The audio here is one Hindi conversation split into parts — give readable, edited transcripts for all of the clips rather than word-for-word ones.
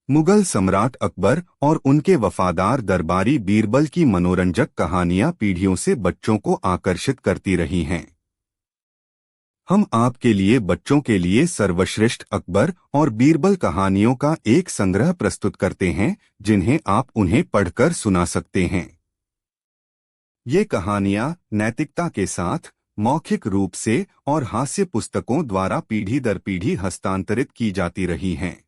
मुगल सम्राट अकबर और उनके वफादार दरबारी बीरबल की मनोरंजक कहानियां पीढ़ियों से बच्चों को आकर्षित करती रही हैं। हम आपके लिए बच्चों के लिए सर्वश्रेष्ठ अकबर और बीरबल कहानियों का एक संग्रह प्रस्तुत करते हैं, जिन्हें आप उन्हें पढ़कर सुना सकते हैं। ये कहानियां नैतिकता के साथ, मौखिक रूप से और हास्य पुस्तकों द्वारा पीढ़ी दर पीढ़ी हस्तांतरित की जाती रही हैं।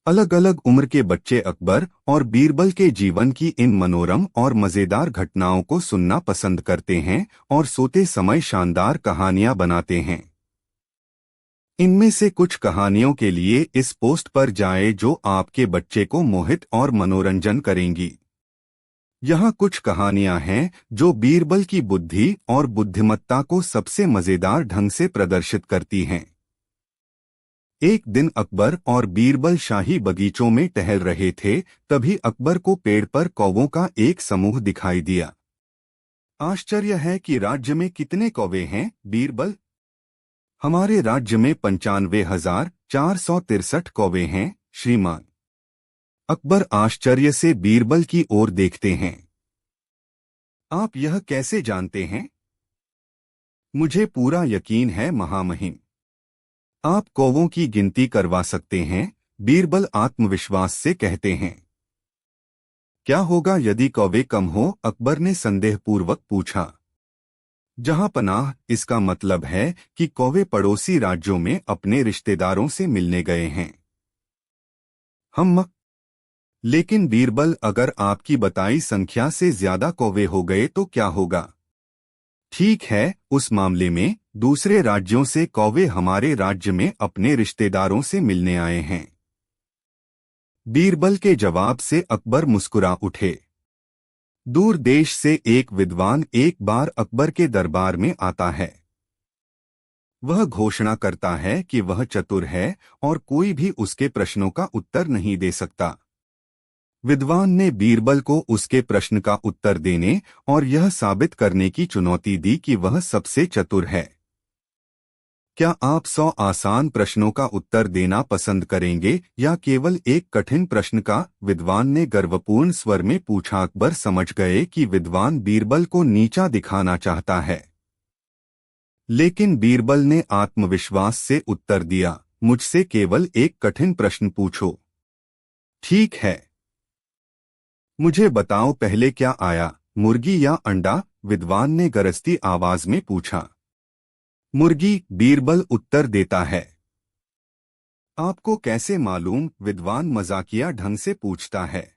अलग अलग उम्र के बच्चे अकबर और बीरबल के जीवन की इन मनोरम और मजेदार घटनाओं को सुनना पसंद करते हैं और सोते समय शानदार कहानियां बनाते हैं। इनमें से कुछ कहानियों के लिए इस पोस्ट पर जाएं जो आपके बच्चे को मोहित और मनोरंजन करेंगी। यहाँ कुछ कहानियां हैं जो बीरबल की बुद्धि और बुद्धिमत्ता को सबसे मजेदार ढंग से प्रदर्शित करती हैं। एक दिन अकबर और बीरबल शाही बगीचों में टहल रहे थे, तभी अकबर को पेड़ पर कौवों का एक समूह दिखाई दिया। आश्चर्य है कि राज्य में कितने कौवे हैं, बीरबल? हमारे राज्य में 95,463 कौवे हैं, श्रीमान। अकबर आश्चर्य से बीरबल की ओर देखते हैं। आप यह कैसे जानते हैं? मुझे पूरा यकीन है, महामहिम। आप कौवों की गिनती करवा सकते हैं, बीरबल आत्मविश्वास से कहते हैं। क्या होगा यदि कौवे कम हो? अकबर ने संदेहपूर्वक पूछा। जहां पनाह, इसका मतलब है कि कौवे पड़ोसी राज्यों में अपने रिश्तेदारों से मिलने गए हैं। लेकिन बीरबल, अगर आपकी बताई संख्या से ज्यादा कौवे हो गए तो क्या होगा? ठीक है, उस मामले में दूसरे राज्यों से कौवे हमारे राज्य में अपने रिश्तेदारों से मिलने आए हैं। बीरबल के जवाब से अकबर मुस्कुरा उठे। दूर देश से एक विद्वान एक बार अकबर के दरबार में आता है। वह घोषणा करता है कि वह चतुर है और कोई भी उसके प्रश्नों का उत्तर नहीं दे सकता। विद्वान ने बीरबल को उसके प्रश्न का उत्तर देने और यह साबित करने की चुनौती दी कि वह सबसे चतुर है। क्या आप 100 आसान प्रश्नों का उत्तर देना पसंद करेंगे या केवल एक कठिन प्रश्न का? विद्वान ने गर्वपूर्ण स्वर में पूछा। अकबर समझ गए कि विद्वान बीरबल को नीचा दिखाना चाहता है, लेकिन बीरबल ने आत्मविश्वास से उत्तर दिया, मुझसे केवल एक कठिन प्रश्न पूछो। ठीक है, मुझे बताओ, पहले क्या आया, मुर्गी या अंडा? विद्वान ने गरजती आवाज में पूछा। मुर्गी, बीरबल उत्तर देता है। आपको कैसे मालूम? विद्वान मजाकिया ढंग से पूछता है।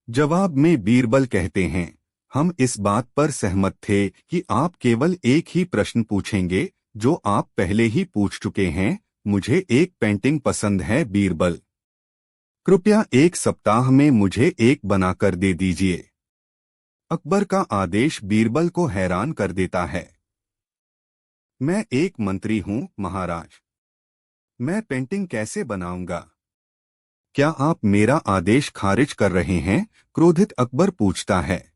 जवाब में बीरबल कहते हैं, हम इस बात पर सहमत थे कि आप केवल एक ही प्रश्न पूछेंगे, जो आप पहले ही पूछ चुके हैं। मुझे एक पेंटिंग पसंद है, बीरबल। कृपया एक सप्ताह में मुझे एक बनाकर दे दीजिए। अकबर का आदेश बीरबल को हैरान कर देता है। मैं एक मंत्री हूं, महाराज। मैं पेंटिंग कैसे बनाऊंगा? क्या आप मेरा आदेश खारिज कर रहे हैं? क्रोधित अकबर पूछता है।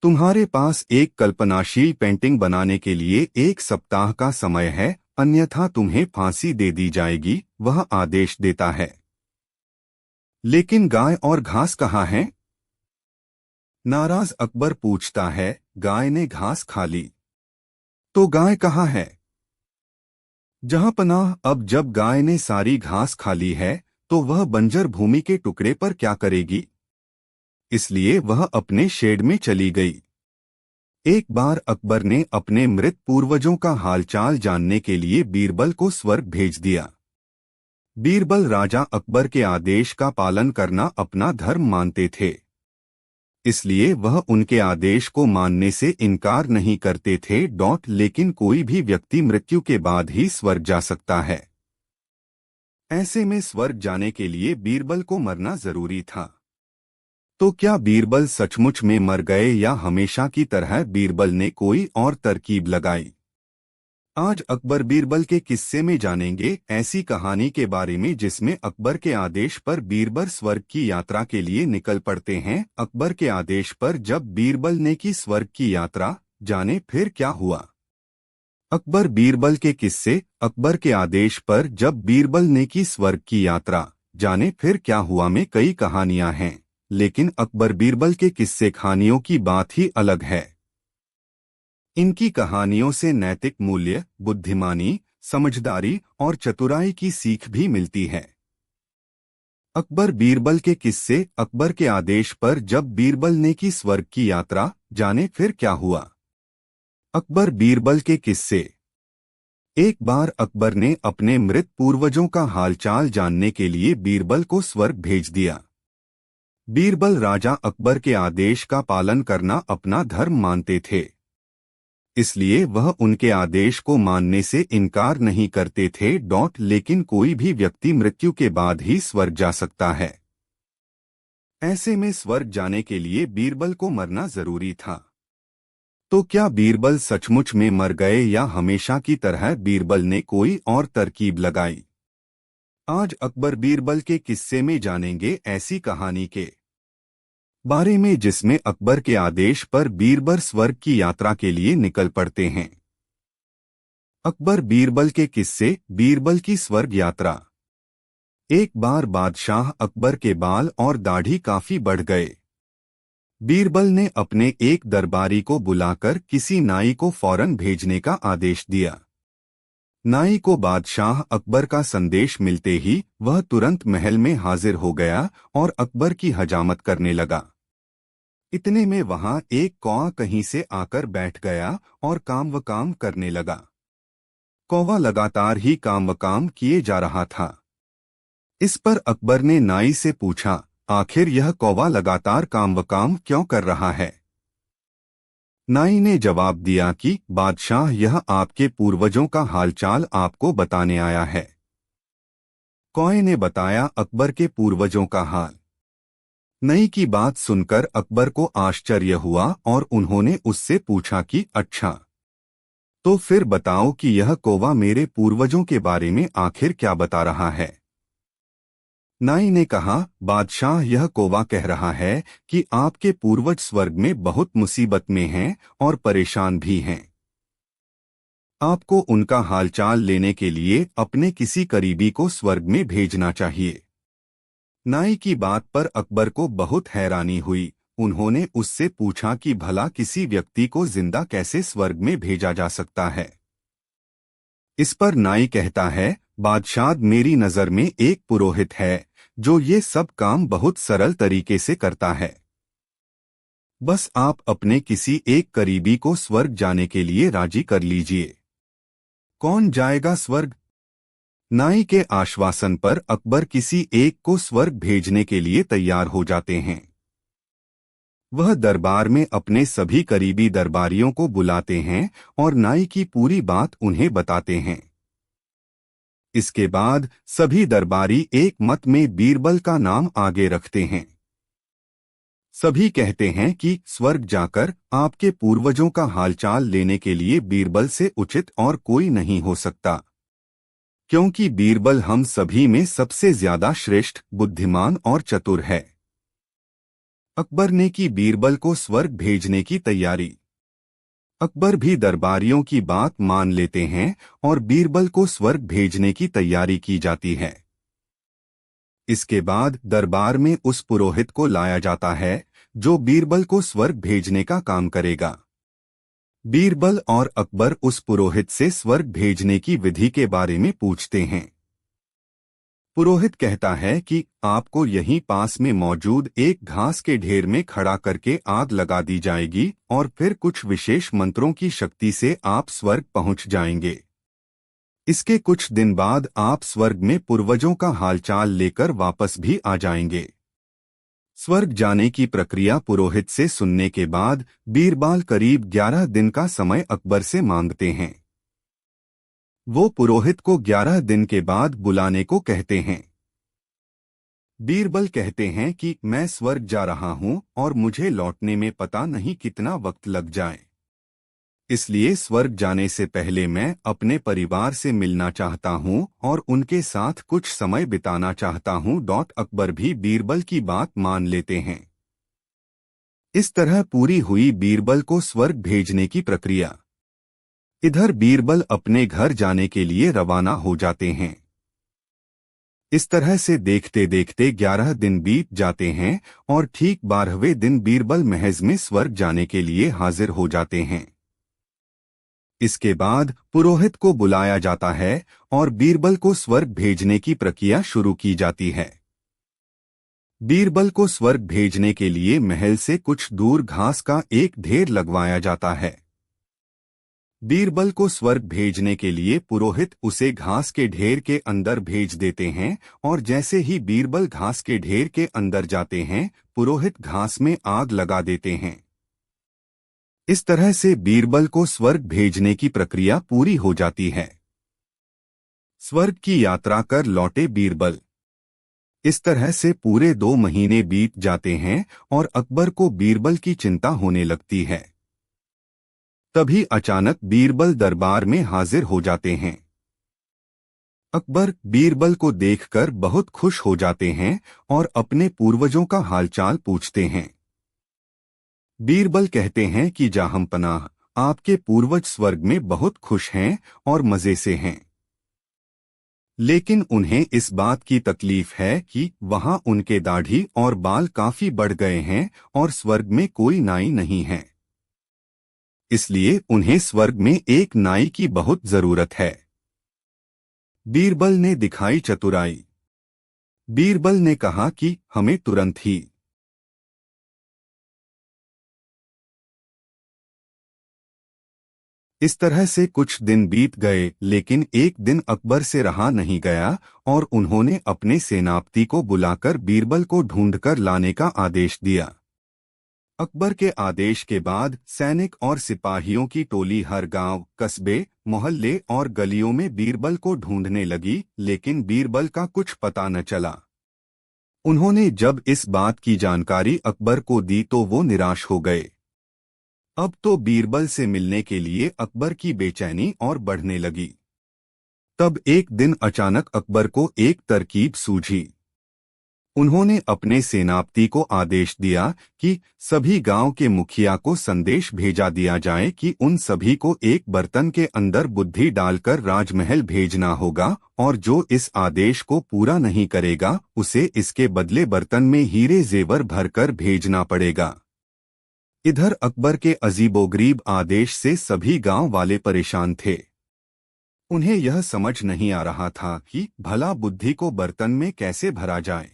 तुम्हारे पास एक कल्पनाशील पेंटिंग बनाने के लिए एक सप्ताह का समय है, अन्यथा तुम्हें फांसी दे दी जाएगी, वह आदेश देता है। लेकिन गाय और घास कहाँ हैं? नाराज अकबर पूछता है। गाय ने घास खा ली। तो गाय कहाँ है? जहां पनाह, अब जब गाय ने सारी घास खा ली है तो वह बंजर भूमि के टुकड़े पर क्या करेगी? इसलिए वह अपने शेड में चली गई। एक बार अकबर ने अपने मृत पूर्वजों का हालचाल जानने के लिए बीरबल को स्वर्ग भेज दिया। बीरबल राजा अकबर के आदेश का पालन करना अपना धर्म मानते थे, इसलिए वह उनके आदेश को मानने से इनकार नहीं करते थे। लेकिन कोई भी व्यक्ति मृत्यु के बाद ही स्वर्ग जा सकता है। ऐसे में स्वर्ग जाने के लिए बीरबल को मरना जरूरी था। तो क्या बीरबल सचमुच में मर गए या हमेशा की तरह बीरबल ने कोई और तरकीब लगाई? आज अकबर बीरबल के किस्से में जानेंगे ऐसी कहानी के बारे में जिसमें अकबर के आदेश पर बीरबल स्वर्ग की यात्रा के लिए निकल पड़ते हैं। अकबर के आदेश पर जब बीरबल ने की स्वर्ग की यात्रा, जाने फिर क्या हुआ। अकबर बीरबल के किस्से। अकबर के आदेश पर जब बीरबल ने की स्वर्ग की यात्रा, जाने फिर क्या हुआ में कई कहानियां हैं, लेकिन अकबर बीरबल के किस्से कहानियों की बात ही अलग है। इनकी कहानियों से नैतिक मूल्य, बुद्धिमानी, समझदारी और चतुराई की सीख भी मिलती है। अकबर बीरबल के किस्से। अकबर के आदेश पर जब बीरबल ने की स्वर्ग की यात्रा, जाने फिर क्या हुआ। अकबर बीरबल के किस्से। एक बार अकबर ने अपने मृत पूर्वजों का हालचाल जानने के लिए बीरबल को स्वर्ग भेज दिया। बीरबल राजा अकबर के आदेश का पालन करना अपना धर्म मानते थे, इसलिए वह उनके आदेश को मानने से इनकार नहीं करते थे। लेकिन कोई भी व्यक्ति मृत्यु के बाद ही स्वर्ग जा सकता है। ऐसे में स्वर्ग जाने के लिए बीरबल को मरना जरूरी था। तो क्या बीरबल सचमुच में मर गए या हमेशा की तरह बीरबल ने कोई और तरकीब लगाई? आज अकबर बीरबल के किस्से में जानेंगे ऐसी कहानी के बारे में जिसमें अकबर के आदेश पर बीरबल स्वर्ग की यात्रा के लिए निकल पड़ते हैं। अकबर बीरबल के किस्से। बीरबल की स्वर्ग यात्रा। एक बार बादशाह अकबर के बाल और दाढ़ी काफी बढ़ गए। बीरबल ने अपने एक दरबारी को बुलाकर किसी नाई को फौरन भेजने का आदेश दिया। नाई को बादशाह अकबर का संदेश मिलते ही वह तुरंत महल में हाजिर हो गया और अकबर की हजामत करने लगा। इतने में वहां एक कौवा कहीं से आकर बैठ गया और काम करने लगा। कौवा लगातार ही काम किए जा रहा था। इस पर अकबर ने नाई से पूछा, आखिर यह कौवा लगातार काम क्यों कर रहा है? नाई ने जवाब दिया कि बादशाह, यह आपके पूर्वजों का हालचाल आपको बताने आया है। कौवे ने बताया अकबर के पूर्वजों का हाल। नाई की बात सुनकर अकबर को आश्चर्य हुआ और उन्होंने उससे पूछा कि अच्छा, तो फिर बताओ कि यह कौवा मेरे पूर्वजों के बारे में आखिर क्या बता रहा है। नाई ने कहा, बादशाह, यह कौवा कह रहा है कि आपके पूर्वज स्वर्ग में बहुत मुसीबत में हैं और परेशान भी हैं। आपको उनका हालचाल लेने के लिए अपने किसी करीबी को स्वर्ग में भेजना चाहिए। नाई की बात पर अकबर को बहुत हैरानी हुई। उन्होंने उससे पूछा कि भला किसी व्यक्ति को जिंदा कैसे स्वर्ग में भेजा जा सकता है। इस पर नाई कहता है, बादशाह, मेरी नजर में एक पुरोहित है जो ये सब काम बहुत सरल तरीके से करता है। बस आप अपने किसी एक करीबी को स्वर्ग जाने के लिए राजी कर लीजिए। कौन जाएगा स्वर्ग? नाई के आश्वासन पर अकबर किसी एक को स्वर्ग भेजने के लिए तैयार हो जाते हैं। वह दरबार में अपने सभी करीबी दरबारियों को बुलाते हैं और नाई की पूरी बात उन्हें बताते हैं। इसके बाद सभी दरबारी एक मत में बीरबल का नाम आगे रखते हैं। सभी कहते हैं कि स्वर्ग जाकर आपके पूर्वजों का हालचाल लेने के लिए बीरबल से उचित और कोई नहीं हो सकता, क्योंकि बीरबल हम सभी में सबसे ज्यादा श्रेष्ठ, बुद्धिमान और चतुर है। अकबर ने की बीरबल को स्वर्ग भेजने की तैयारी। अकबर भी दरबारियों की बात मान लेते हैं और बीरबल को स्वर्ग भेजने की तैयारी की जाती है। इसके बाद दरबार में उस पुरोहित को लाया जाता है जो बीरबल को स्वर्ग भेजने का काम करेगा। बीरबल और अकबर उस पुरोहित से स्वर्ग भेजने की विधि के बारे में पूछते हैं। पुरोहित कहता है कि आपको यहीं पास में मौजूद एक घास के ढेर में खड़ा करके आग लगा दी जाएगी और फिर कुछ विशेष मंत्रों की शक्ति से आप स्वर्ग पहुंच जाएंगे। इसके कुछ दिन बाद आप स्वर्ग में पूर्वजों का हालचाल लेकर वापस भी आ जाएंगे। स्वर्ग जाने की प्रक्रिया पुरोहित से सुनने के बाद बीरबल करीब 11 दिन का समय अकबर से मांगते हैं। वो पुरोहित को 11 दिन के बाद बुलाने को कहते हैं। बीरबल कहते हैं कि मैं स्वर्ग जा रहा हूं और मुझे लौटने में पता नहीं कितना वक्त लग जाए, इसलिए स्वर्ग जाने से पहले मैं अपने परिवार से मिलना चाहता हूं और उनके साथ कुछ समय बिताना चाहता हूं। अकबर भी बीरबल की बात मान लेते हैं। इस तरह पूरी हुई बीरबल को स्वर्ग भेजने की प्रक्रिया। इधर बीरबल अपने घर जाने के लिए रवाना हो जाते हैं। इस तरह से देखते देखते 11 दिन बीत जाते हैं और ठीक 12वें दिन बीरबल महज में स्वर्ग जाने के लिए हाजिर हो जाते हैं। इसके बाद पुरोहित को बुलाया जाता है और बीरबल को स्वर्ग भेजने की प्रक्रिया शुरू की जाती है। बीरबल को स्वर्ग भेजने के लिए महल से कुछ दूर घास का एक ढेर लगवाया जाता है। बीरबल को स्वर्ग भेजने के लिए पुरोहित उसे घास के ढेर के अंदर भेज देते हैं और जैसे ही बीरबल घास के ढेर के अंदर जाते हैं, पुरोहित घास में आग लगा देते हैं। इस तरह से बीरबल को स्वर्ग भेजने की प्रक्रिया पूरी हो जाती है। स्वर्ग की यात्रा कर लौटे बीरबल। इस तरह से पूरे 2 महीने बीत जाते हैं और अकबर को बीरबल की चिंता होने लगती है। तभी अचानक बीरबल दरबार में हाजिर हो जाते हैं। अकबर बीरबल को देखकर बहुत खुश हो जाते हैं और अपने पूर्वजों का हालचाल पूछते हैं। बीरबल कहते हैं कि जहांपनाह, आपके पूर्वज स्वर्ग में बहुत खुश हैं और मजे से हैं। लेकिन उन्हें इस बात की तकलीफ है कि वहां उनके दाढ़ी और बाल काफी बढ़ गए हैं और स्वर्ग में कोई नाई नहीं है। इसलिए उन्हें स्वर्ग में एक नाई की बहुत जरूरत है। बीरबल ने दिखाई चतुराई। बीरबल ने कहा कि हमें तुरंत ही। इस तरह से कुछ दिन बीत गए, लेकिन एक दिन अकबर से रहा नहीं गया और उन्होंने अपने सेनापति को बुलाकर बीरबल को ढूंढकर लाने का आदेश दिया। अकबर के आदेश के बाद सैनिक और सिपाहियों की टोली हर गांव, कस्बे, मोहल्ले और गलियों में बीरबल को ढूंढने लगी, लेकिन बीरबल का कुछ पता न चला। उन्होंने जब इस बात की जानकारी अकबर को दी तो वो निराश हो गए। अब तो बीरबल से मिलने के लिए अकबर की बेचैनी और बढ़ने लगी। तब एक दिन अचानक अकबर को एक तरकीब सूझी। उन्होंने अपने सेनापति को आदेश दिया कि सभी गांव के मुखिया को संदेश भेजा दिया जाए कि उन सभी को एक बर्तन के अंदर बुद्धि डालकर राजमहल भेजना होगा और जो इस आदेश को पूरा नहीं करेगा उसे इसके बदले बर्तन में हीरे जेवर भरकर भेजना पड़ेगा। इधर अकबर के अजीबोगरीब आदेश से सभी गांव वाले परेशान थे। उन्हें यह समझ नहीं आ रहा था कि भला बुद्धि को बर्तन में कैसे भरा जाए,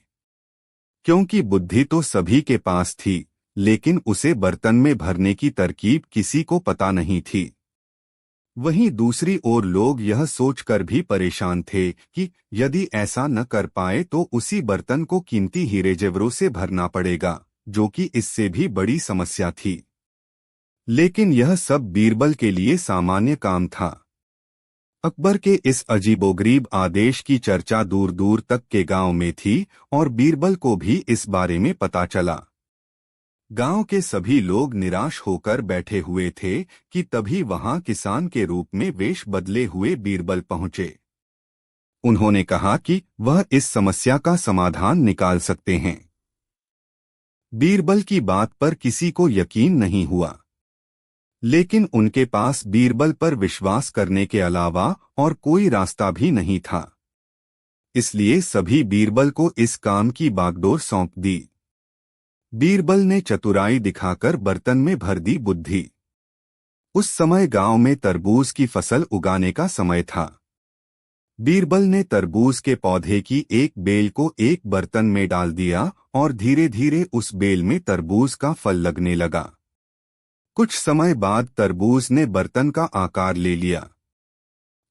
क्योंकि बुद्धि तो सभी के पास थी, लेकिन उसे बर्तन में भरने की तरकीब किसी को पता नहीं थी। वहीं दूसरी ओर लोग यह सोचकर भी परेशान थे कि यदि ऐसा न कर पाए तो उसी बर्तन को कीमती हीरे जेवरों से भरना पड़ेगा, जो कि इससे भी बड़ी समस्या थी। लेकिन यह सब बीरबल के लिए सामान्य काम था। अकबर के इस अजीबोगरीब आदेश की चर्चा दूर दूर तक के गांव में थी और बीरबल को भी इस बारे में पता चला। गांव के सभी लोग निराश होकर बैठे हुए थे कि तभी वहां किसान के रूप में वेश बदले हुए बीरबल पहुंचे। उन्होंने कहा कि वह इस समस्या का समाधान निकाल सकते हैं। बीरबल की बात पर किसी को यकीन नहीं हुआ, लेकिन उनके पास बीरबल पर विश्वास करने के अलावा और कोई रास्ता भी नहीं था। इसलिए सभी बीरबल को इस काम की बागडोर सौंप दी। बीरबल ने चतुराई दिखाकर बर्तन में भर दी बुद्धि। उस समय गांव में तरबूज की फसल उगाने का समय था। बीरबल ने तरबूज के पौधे की एक बेल को एक बर्तन में डाल दिया और धीरे धीरे उस बेल में तरबूज का फल लगने लगा। कुछ समय बाद तरबूज ने बर्तन का आकार ले लिया।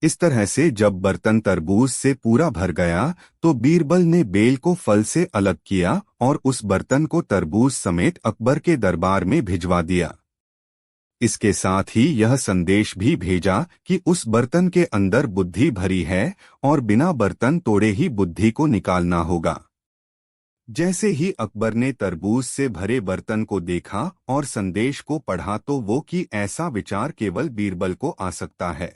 इस तरह से जब बर्तन तरबूज से पूरा भर गया तो बीरबल ने बेल को फल से अलग किया और उस बर्तन को तरबूज समेत अकबर के दरबार में भिजवा दिया। इसके साथ ही यह संदेश भी भेजा कि उस बर्तन के अंदर बुद्धि भरी है और बिना बर्तन तोड़े ही बुद्धि को निकालना होगा। जैसे ही अकबर ने तरबूज से भरे बर्तन को देखा और संदेश को पढ़ा तो वो कि ऐसा विचार केवल बीरबल को आ सकता है।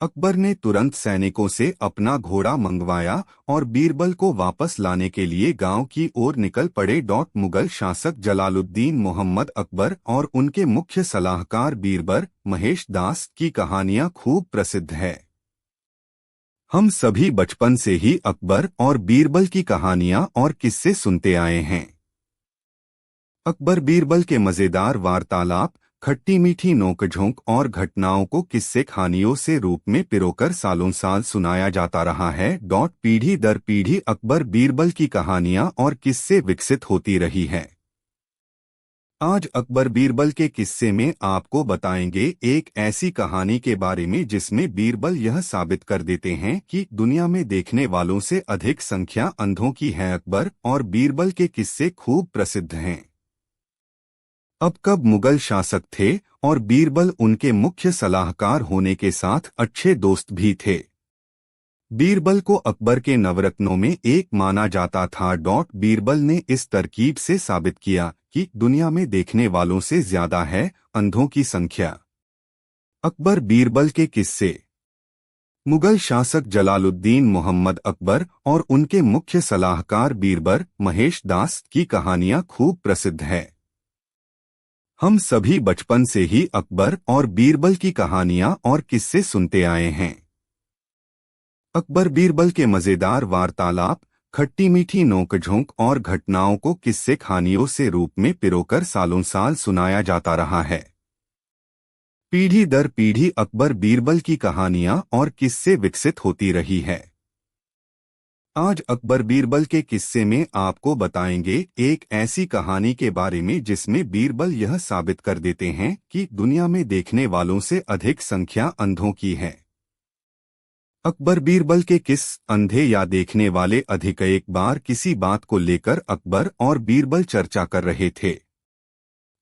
अकबर ने तुरंत सैनिकों से अपना घोड़ा मंगवाया और बीरबल को वापस लाने के लिए गांव की ओर निकल पड़े। मुगल शासक जलालुद्दीन मोहम्मद अकबर और उनके मुख्य सलाहकार बीरबल महेश दास की कहानियां खूब प्रसिद्ध है। हम सभी बचपन से ही अकबर और बीरबल की कहानियां और किस्से सुनते आए हैं। अकबर बीरबल के मजेदार वार्तालाप, खट्टी मीठी नोकझोंक और घटनाओं को किस्से कहानियों से रूप में पिरोकर सालों साल सुनाया जाता रहा है। पीढ़ी दर पीढ़ी अकबर बीरबल की कहानियां और किस्से विकसित होती रही है। आज अकबर बीरबल के किस्से में आपको बताएंगे एक ऐसी कहानी के बारे में जिसमें बीरबल यह साबित कर देते हैं कि दुनिया में देखने वालों से अधिक संख्या अंधों की है। अकबर और बीरबल के किस्से खूब प्रसिद्ध हैं। अब कब मुगल शासक थे और बीरबल उनके मुख्य सलाहकार होने के साथ अच्छे दोस्त भी थे। बीरबल को अकबर के नवरत्नों में एक माना जाता था। बीरबल ने इस तरकीब से साबित किया कि दुनिया में देखने वालों से ज्यादा है अंधों की संख्या। अकबर बीरबल के किस्से। मुगल शासक जलालुद्दीन मोहम्मद अकबर और उनके मुख्य सलाहकार बीरबल महेश दास की कहानियां खूब प्रसिद्ध है। हम सभी बचपन से ही अकबर और बीरबल की कहानियां और किस्से सुनते आए हैं। अकबर बीरबल के मजेदार वार्तालाप, खट्टी मीठी नोकझोंक और घटनाओं को किस्से कहानियों से रूप में पिरोकर सालों साल सुनाया जाता रहा है। पीढ़ी दर पीढ़ी अकबर बीरबल की कहानियां और किस्से विकसित होती रही है। आज अकबर बीरबल के किस्से में आपको बताएंगे एक ऐसी कहानी के बारे में जिसमें बीरबल यह साबित कर देते हैं कि दुनिया में देखने वालों से अधिक संख्या अंधों की है। अकबर बीरबल के अंधे या देखने वाले अधिक। एक बार किसी बात को लेकर अकबर और बीरबल चर्चा कर रहे थे।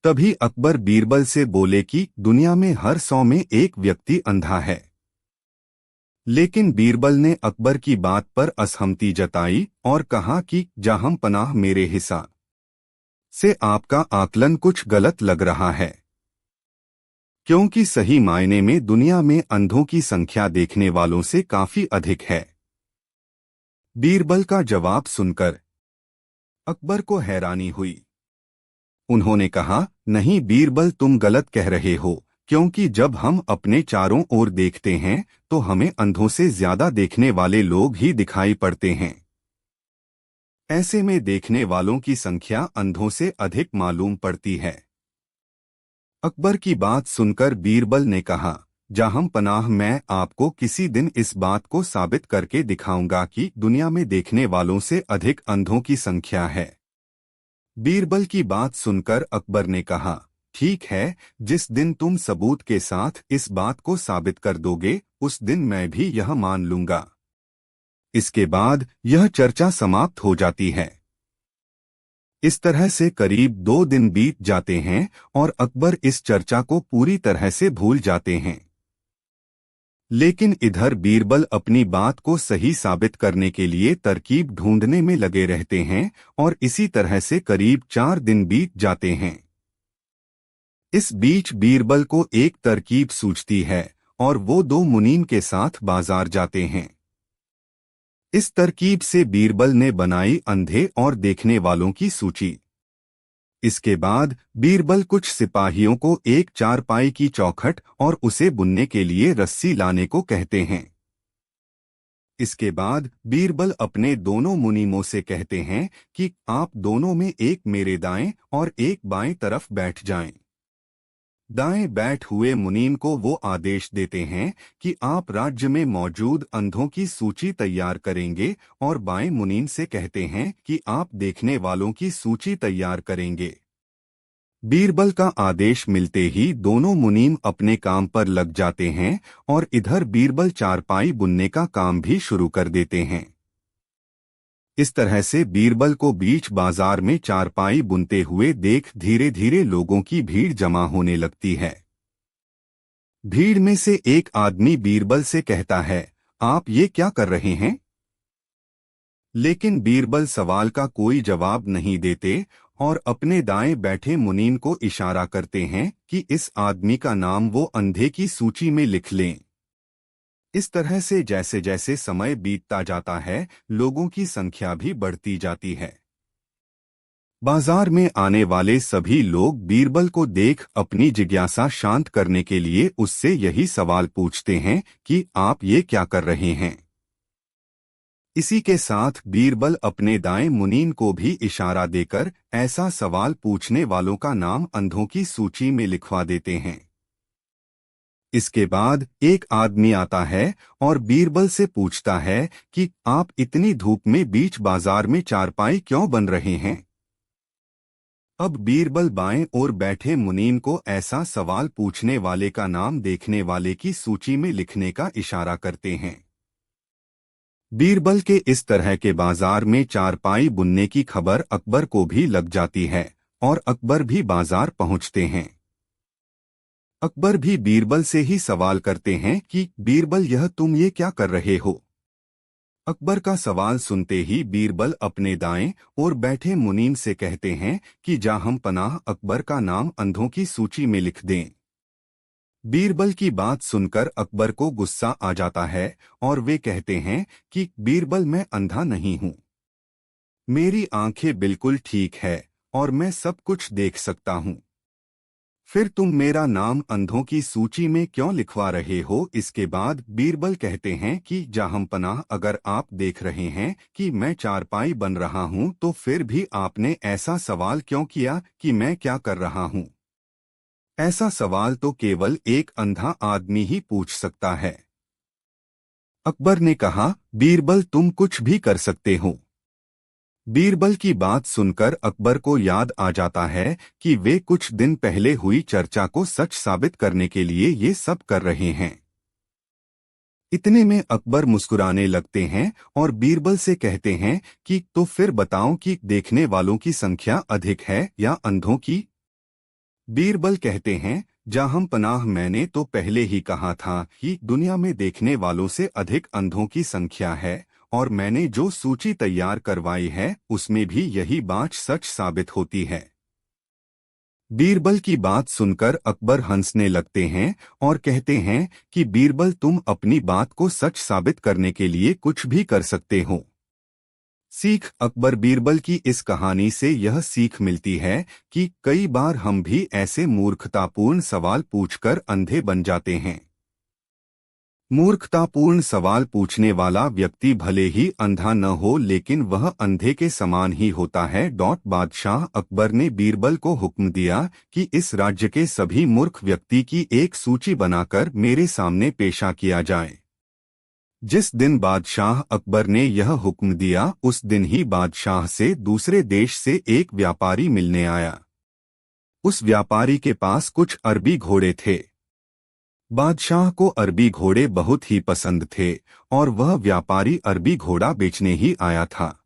तभी अकबर बीरबल से बोले कि दुनिया में हर 100 में एक व्यक्ति अंधा है। लेकिन बीरबल ने अकबर की बात पर असहमति जताई और कहा कि जहां पनाह मेरे हिसाब से आपका आकलन कुछ गलत लग रहा है, क्योंकि सही मायने में दुनिया में अंधों की संख्या देखने वालों से काफी अधिक है। बीरबल का जवाब सुनकर अकबर को हैरानी हुई। उन्होंने कहा, नहीं बीरबल, तुम गलत कह रहे हो, क्योंकि जब हम अपने चारों ओर देखते हैं तो हमें अंधों से ज्यादा देखने वाले लोग ही दिखाई पड़ते हैं। ऐसे में देखने वालों की संख्या अंधों से अधिक मालूम पड़ती है। अकबर की बात सुनकर बीरबल ने कहा, जहां पनाह, मैं आपको किसी दिन इस बात को साबित करके दिखाऊंगा कि दुनिया में देखने वालों से अधिक अंधों की संख्या है। बीरबल की बात सुनकर अकबर ने कहा, ठीक है, जिस दिन तुम सबूत के साथ इस बात को साबित कर दोगे उस दिन मैं भी यह मान लूंगा। इसके बाद यह चर्चा समाप्त हो जाती है। इस तरह से करीब 2 दिन बीत जाते हैं और अकबर इस चर्चा को पूरी तरह से भूल जाते हैं। लेकिन इधर बीरबल अपनी बात को सही साबित करने के लिए तरकीब ढूंढने में लगे रहते हैं और इसी तरह से करीब 4 दिन बीत जाते हैं। इस बीच बीरबल को एक तरकीब सूझती है और वो 2 मुनीम के साथ बाजार जाते हैं। इस तरकीब से बीरबल ने बनाई अंधे और देखने वालों की सूची। इसके बाद बीरबल कुछ सिपाहियों को एक चारपाई की चौखट और उसे बुनने के लिए रस्सी लाने को कहते हैं। इसके बाद बीरबल अपने दोनों मुनीमों से कहते हैं कि आप दोनों में एक मेरे दाएं और एक बाएं तरफ बैठ जाएं। दाएं बैठ हुए मुनीम को वो आदेश देते हैं कि आप राज्य में मौजूद अंधों की सूची तैयार करेंगे और बाएं मुनीम से कहते हैं कि आप देखने वालों की सूची तैयार करेंगे। बीरबल का आदेश मिलते ही दोनों मुनीम अपने काम पर लग जाते हैं और इधर बीरबल चारपाई बुनने का काम भी शुरू कर देते हैं। इस तरह से बीरबल को बीच बाजार में चारपाई बुनते हुए देख धीरे धीरे लोगों की भीड़ जमा होने लगती है। भीड़ में से एक आदमी बीरबल से कहता है, आप ये क्या कर रहे हैं? लेकिन बीरबल सवाल का कोई जवाब नहीं देते और अपने दाएं बैठे मुनीम को इशारा करते हैं कि इस आदमी का नाम वो अंधे की सूची में लिख लें। इस तरह से जैसे जैसे समय बीतता जाता है, लोगों की संख्या भी बढ़ती जाती है। बाजार में आने वाले सभी लोग बीरबल को देख अपनी जिज्ञासा शांत करने के लिए उससे यही सवाल पूछते हैं कि आप ये क्या कर रहे हैं। इसी के साथ बीरबल अपने दाएं मुनीम को भी इशारा देकर ऐसा सवाल पूछने वालों का नाम अंधों की सूची में लिखवा देते हैं। इसके बाद एक आदमी आता है और बीरबल से पूछता है कि आप इतनी धूप में बीच बाजार में चारपाई क्यों बन रहे हैं। अब बीरबल बाएं ओर बैठे मुनीम को ऐसा सवाल पूछने वाले का नाम देखने वाले की सूची में लिखने का इशारा करते हैं। बीरबल के इस तरह के बाजार में चारपाई बुनने की खबर अकबर को भी लग जाती है और अकबर भी बाजार पहुंचते हैं। अकबर भी बीरबल से ही सवाल करते हैं कि बीरबल, यह तुम ये क्या कर रहे हो। अकबर का सवाल सुनते ही बीरबल अपने दाएं ओर बैठे मुनीम से कहते हैं कि जा हम पनाह अकबर का नाम अंधों की सूची में लिख दें। बीरबल की बात सुनकर अकबर को गुस्सा आ जाता है और वे कहते हैं कि बीरबल, मैं अंधा नहीं हूं, मेरी आंखें बिल्कुल ठीक है और मैं सब कुछ देख सकता हूं। फिर तुम मेरा नाम अंधों की सूची में क्यों लिखवा रहे हो। इसके बाद बीरबल कहते हैं कि जहां पनाह, अगर आप देख रहे हैं कि मैं चारपाई बन रहा हूं तो फिर भी आपने ऐसा सवाल क्यों किया कि मैं क्या कर रहा हूं। ऐसा सवाल तो केवल एक अंधा आदमी ही पूछ सकता है। अकबर ने कहा, बीरबल तुम कुछ भी कर सकते हो। बीरबल की बात सुनकर अकबर को याद आ जाता है कि वे कुछ दिन पहले हुई चर्चा को सच साबित करने के लिए ये सब कर रहे हैं। इतने में अकबर मुस्कुराने लगते हैं और बीरबल से कहते हैं कि तो फिर बताओ कि देखने वालों की संख्या अधिक है या अंधों की। बीरबल कहते हैं, जहां पनाह, मैंने तो पहले ही कहा था कि दुनिया में देखने वालों से अधिक अंधों की संख्या है और मैंने जो सूची तैयार करवाई है उसमें भी यही बात सच साबित होती है। बीरबल की बात सुनकर अकबर हंसने लगते हैं और कहते हैं कि बीरबल, तुम अपनी बात को सच साबित करने के लिए कुछ भी कर सकते हो। सीख अकबर बीरबल की इस कहानी से यह सीख मिलती है कि कई बार हम भी ऐसे मूर्खतापूर्ण सवाल पूछकर अंधे बन जाते हैं। मूर्खतापूर्ण सवाल पूछने वाला व्यक्ति भले ही अंधा न हो लेकिन वह अंधे के समान ही होता है। बादशाह अकबर ने बीरबल को हुक्म दिया कि इस राज्य के सभी मूर्ख व्यक्ति की एक सूची बनाकर मेरे सामने पेशा किया जाए। जिस दिन बादशाह अकबर ने यह हुक्म दिया उस दिन ही बादशाह से दूसरे देश से एक व्यापारी मिलने आया। उस व्यापारी के पास कुछ अरबी घोड़े थे। बादशाह को अरबी घोड़े बहुत ही पसंद थे और वह व्यापारी अरबी घोड़ा बेचने ही आया था।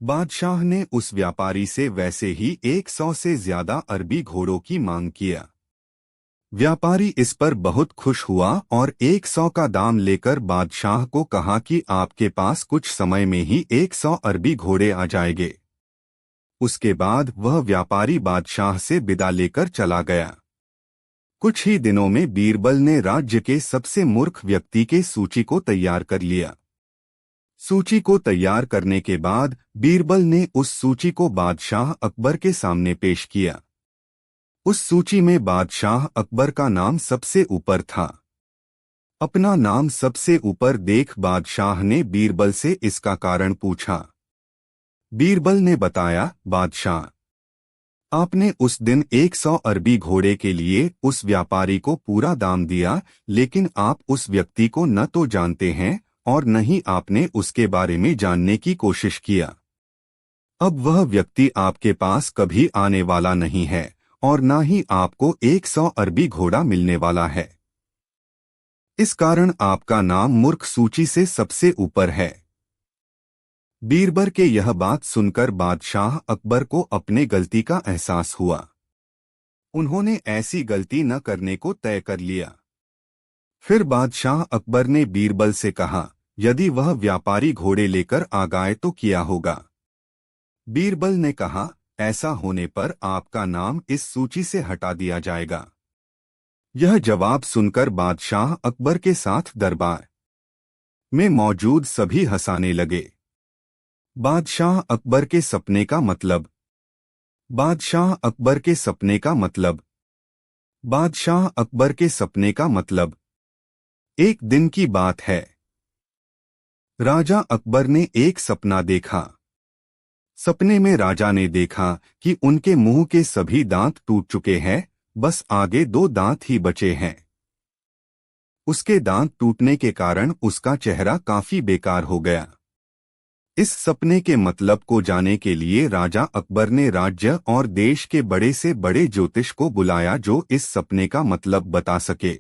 बादशाह ने उस व्यापारी से वैसे ही 100 से ज्यादा अरबी घोड़ों की मांग किया। व्यापारी इस पर बहुत खुश हुआ और 100 का दाम लेकर बादशाह को कहा कि आपके पास कुछ समय में ही 100 अरबी घोड़े आ जाएंगे। उसके बाद वह व्यापारी बादशाह से विदा लेकर चला गया। कुछ ही दिनों में बीरबल ने राज्य के सबसे मूर्ख व्यक्ति के सूची को तैयार कर लिया। सूची को तैयार करने के बाद बीरबल ने उस सूची को बादशाह अकबर के सामने पेश किया। उस सूची में बादशाह अकबर का नाम सबसे ऊपर था। अपना नाम सबसे ऊपर देख बादशाह ने बीरबल से इसका कारण पूछा। बीरबल ने बताया, बादशाह, आपने उस दिन 100 अरबी घोड़े के लिए उस व्यापारी को पूरा दाम दिया, लेकिन आप उस व्यक्ति को न तो जानते हैं और न ही आपने उसके बारे में जानने की कोशिश किया। अब वह व्यक्ति आपके पास कभी आने वाला नहीं है और न ही आपको 100 अरबी घोड़ा मिलने वाला है। इस कारण आपका नाम मूर्ख सूची से सबसे ऊपर है। बीरबल के यह बात सुनकर बादशाह अकबर को अपने गलती का एहसास हुआ। उन्होंने ऐसी गलती न करने को तय कर लिया। फिर बादशाह अकबर ने बीरबल से कहा, यदि वह व्यापारी घोड़े लेकर आ गए तो क्या होगा। बीरबल ने कहा, ऐसा होने पर आपका नाम इस सूची से हटा दिया जाएगा। यह जवाब सुनकर बादशाह अकबर के साथ दरबार में मौजूद सभी हंसाने लगे। बादशाह अकबर के सपने का मतलब। बादशाह अकबर के सपने का मतलब। बादशाह अकबर के सपने का मतलब। एक दिन की बात है। राजा अकबर ने एक सपना देखा। सपने में राजा ने देखा कि उनके मुंह के सभी दांत टूट चुके हैं, बस आगे 2 दांत ही बचे हैं। उसके दांत टूटने के कारण उसका चेहरा काफी बेकार हो गया। इस सपने के मतलब को जानने के लिए राजा अकबर ने राज्य और देश के बड़े से बड़े ज्योतिष को बुलाया जो इस सपने का मतलब बता सके।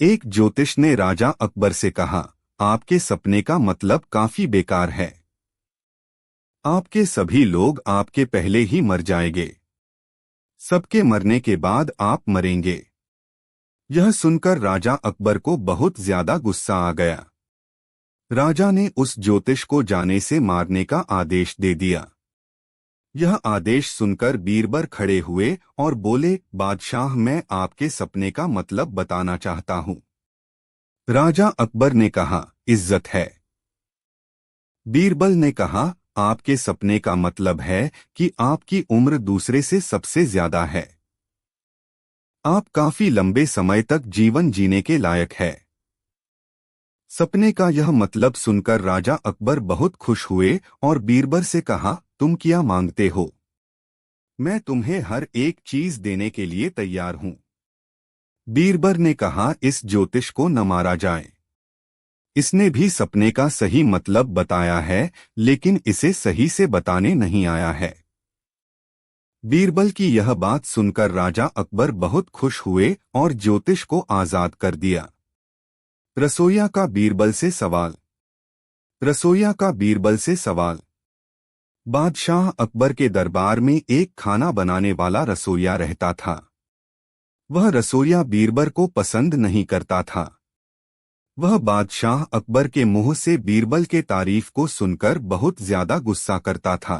एक ज्योतिष ने राजा अकबर से कहा, आपके सपने का मतलब काफी बेकार है। आपके सभी लोग आपके पहले ही मर जाएंगे। सबके मरने के बाद आप मरेंगे। यह सुनकर राजा अकबर को बहुत ज्यादा गुस्सा आ गया। राजा ने उस ज्योतिष को जाने से मारने का आदेश दे दिया। यह आदेश सुनकर बीरबल खड़े हुए और बोले, बादशाह, मैं आपके सपने का मतलब बताना चाहता हूँ। राजा अकबर ने कहा, इज्जत है। बीरबल ने कहा, आपके सपने का मतलब है कि आपकी उम्र दूसरे से सबसे ज्यादा है। आप काफी लंबे समय तक जीवन जीने के लायक है। सपने का यह मतलब सुनकर राजा अकबर बहुत खुश हुए और बीरबल से कहा, तुम क्या मांगते हो? मैं तुम्हें हर एक चीज देने के लिए तैयार हूं। बीरबल ने कहा, इस ज्योतिष को न मारा जाए। इसने भी सपने का सही मतलब बताया है, लेकिन इसे सही से बताने नहीं आया है। बीरबल की यह बात सुनकर राजा अकबर बहुत खुश हुए और ज्योतिष को आजाद कर दिया। रसोइया का बीरबल से सवाल। रसोइया का बीरबल से सवाल। बादशाह अकबर के दरबार में एक खाना बनाने वाला रसोइया रहता था। वह रसोइया बीरबल को पसंद नहीं करता था। वह बादशाह अकबर के मुंह से बीरबल के तारीफ को सुनकर बहुत ज्यादा गुस्सा करता था।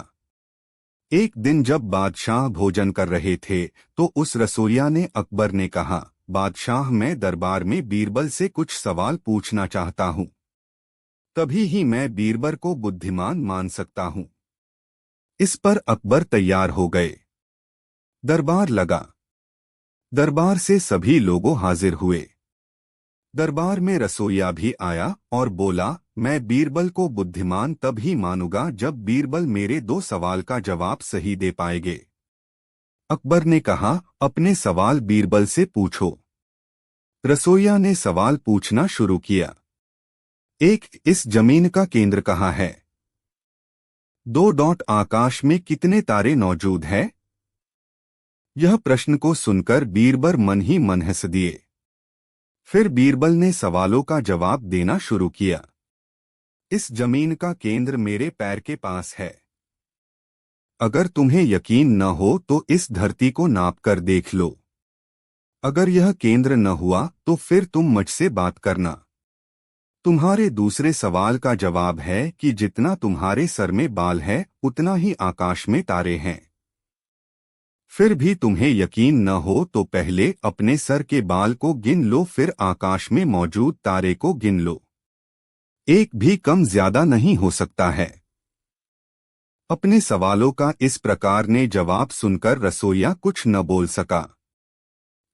एक दिन जब बादशाह भोजन कर रहे थे तो उस रसोइया ने अकबर ने कहा, बादशाह, मैं दरबार में बीरबल से कुछ सवाल पूछना चाहता हूँ। तभी ही मैं बीरबल को बुद्धिमान मान सकता हूँ। इस पर अकबर तैयार हो गए। दरबार लगा। दरबार से सभी लोगों हाजिर हुए। दरबार में रसोइया भी आया और बोला, मैं बीरबल को बुद्धिमान तब ही मानूंगा जब बीरबल मेरे 2 सवाल का जवाब सही दे पाएंगे। अकबर ने कहा, अपने सवाल बीरबल से पूछो। रसोइया ने सवाल पूछना शुरू किया। इस जमीन का केंद्र कहाँ है? 2 डॉट आकाश में कितने तारे मौजूद हैं? यह प्रश्न को सुनकर बीरबल मन ही मन हंस दिए। फिर बीरबल ने सवालों का जवाब देना शुरू किया। इस जमीन का केंद्र मेरे पैर के पास है। अगर तुम्हें यकीन न हो तो इस धरती को नाप कर देख लो। अगर यह केंद्र न हुआ तो फिर तुम मुझसे बात करना। तुम्हारे दूसरे सवाल का जवाब है कि जितना तुम्हारे सर में बाल है उतना ही आकाश में तारे हैं। फिर भी तुम्हें यकीन न हो तो पहले अपने सर के बाल को गिन लो, फिर आकाश में मौजूद तारे को गिन लो। एक भी कम ज्यादा नहीं हो सकता है। अपने सवालों का इस प्रकार ने जवाब सुनकर रसोइया कुछ न बोल सका।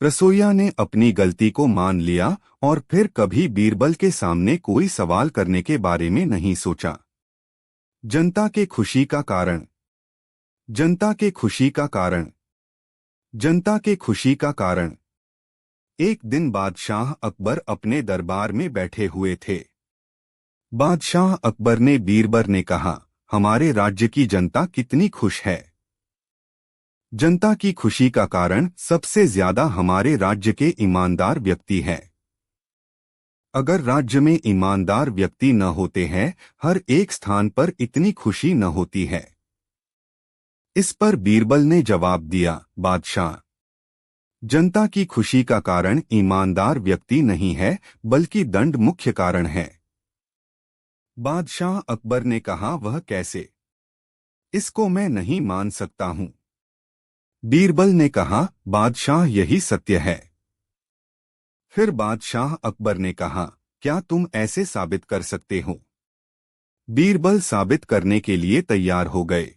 रसोइया ने अपनी गलती को मान लिया और फिर कभी बीरबल के सामने कोई सवाल करने के बारे में नहीं सोचा। जनता के खुशी का कारण। जनता के खुशी का कारण। जनता के खुशी का कारण। एक दिन बादशाह अकबर अपने दरबार में बैठे हुए थे। बादशाह अकबर ने बीरबल ने कहा, हमारे राज्य की जनता कितनी खुश है। जनता की खुशी का कारण सबसे ज्यादा हमारे राज्य के ईमानदार व्यक्ति हैं। अगर राज्य में ईमानदार व्यक्ति न होते हैं, हर एक स्थान पर इतनी खुशी न होती है। इस पर बीरबल ने जवाब दिया, बादशाह, जनता की खुशी का कारण ईमानदार व्यक्ति नहीं है, बल्कि दंड मुख्य कारण है। बादशाह अकबर ने कहा, वह कैसे? इसको मैं नहीं मान सकता हूं। बीरबल ने कहा, बादशाह, यही सत्य है। फिर बादशाह अकबर ने कहा, क्या तुम ऐसे साबित कर सकते हो? बीरबल साबित करने के लिए तैयार हो गए।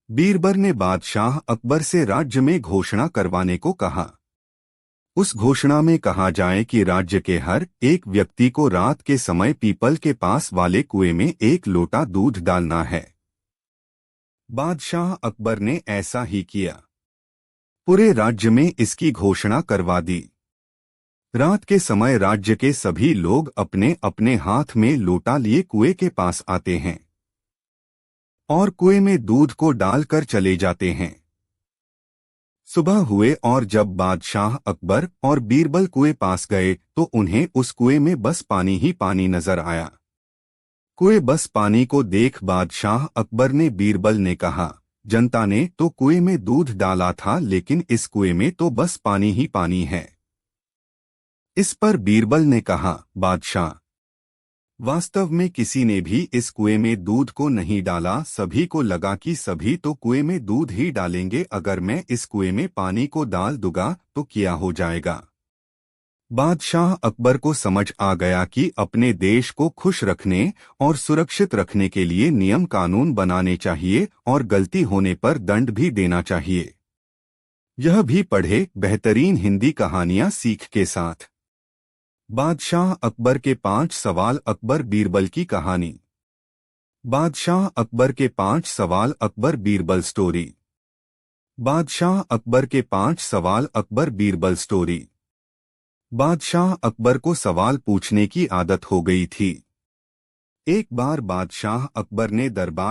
बीरबल ने बादशाह अकबर से राज्य में घोषणा करवाने को कहा। उस घोषणा में कहा जाए कि राज्य के हर एक व्यक्ति को रात के समय पीपल के पास वाले कुएं में 1 लोटा दूध डालना है। बादशाह अकबर ने ऐसा ही किया। पूरे राज्य में इसकी घोषणा करवा दी। रात के समय राज्य के सभी लोग अपने अपने हाथ में लोटा लिए कुएं के पास आते हैं और कुएं में दूध को डालकर चले जाते हैं। सुबह हुए और जब बादशाह अकबर और बीरबल कुएं पास गए तो उन्हें उस कुएं में बस पानी ही पानी नजर आया। कुएं बस पानी को देख बादशाह अकबर ने बीरबल ने कहा, जनता ने तो कुएं में दूध डाला था, लेकिन इस कुएं में तो बस पानी ही पानी है। इस पर बीरबल ने कहा, बादशाह, वास्तव में किसी ने भी इस कुएं में दूध को नहीं डाला। सभी को लगा कि सभी तो कुएं में दूध ही डालेंगे। अगर मैं इस कुएं में पानी को डाल दूंगा तो क्या हो जाएगा? बादशाह अकबर को समझ आ गया कि अपने देश को खुश रखने और सुरक्षित रखने के लिए नियम कानून बनाने चाहिए और गलती होने पर दंड भी देना चाहिए। यह भी पढ़े बेहतरीन हिंदी कहानियां सीख के साथ। बादशाह अकबर के 5 सवाल अकबर बीरबल की कहानी। बादशाह अकबर के 5 सवाल अकबर बीरबल स्टोरी। बादशाह अकबर के 5 सवाल अकबर बीरबल स्टोरी। बादशाह अकबर को सवाल पूछने की आदत हो गई थी। एक बार बादशाह अकबर ने दरबार